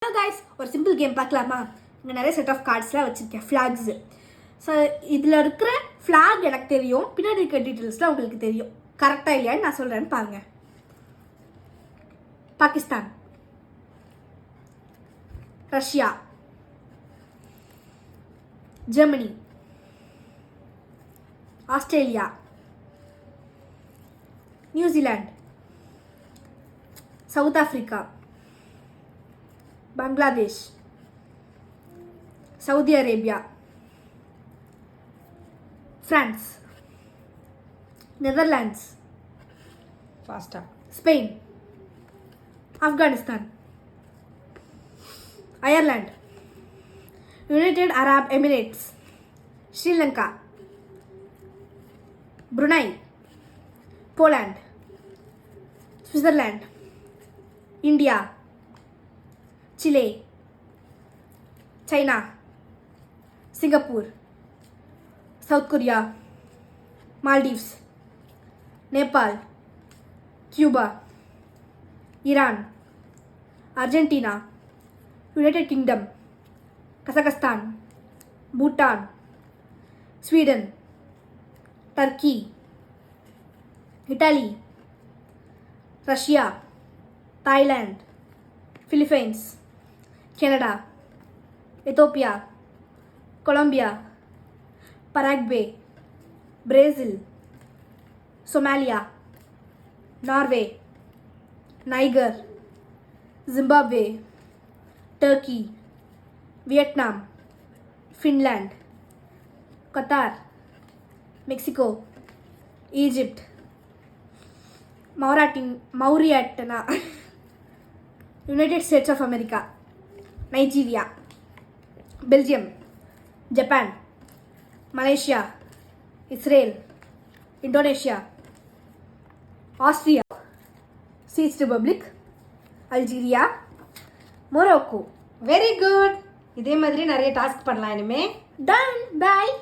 Hello guys, ஒரு simple game பார்க்கலாமா? இங்கே நிறைய செட் ஆஃப் கார்ட்ஸ்லாம் வச்சுருக்கேன், ஃப்ளாக்ஸு. ஸோ இதில் இருக்கிற ஃப்ளாக் எனக்கு தெரியும், பின்னாடி இருக்கிற டீட்டெயில்ஸ்லாம் உங்களுக்கு தெரியும். கரெக்டாக இல்லையான்னு நான் சொல்கிறேன்னு பாருங்கள். Pakistan, Russia, Germany, Australia, New Zealand, south Africa, Bangladesh, Saudi Arabia, France, Netherlands, faster, Spain, Afghanistan, Ireland, United Arab Emirates, Sri Lanka, Brunei, Poland, Switzerland, India, Chile, China, Singapore, South Korea, Maldives, Nepal, Cuba, Iran, Argentina, United Kingdom, Kazakhstan, Bhutan, Sweden, Turkey, Italy, Russia, Thailand, Philippines, Canada, Ethiopia, Colombia, Paraguay, Brazil, Somalia, Norway, Niger, Zimbabwe, Turkey, Vietnam, Finland, Qatar, Mexico, Egypt, Mauritania, United States of America, Nigeria, Belgium, Japan, Malaysia, Israel, Indonesia, Austria, Czech Republic, Algeria, Morocco. very good. இதே மாதிரி நிறைய task பண்ணலாம் இனிமே. Done. Bye.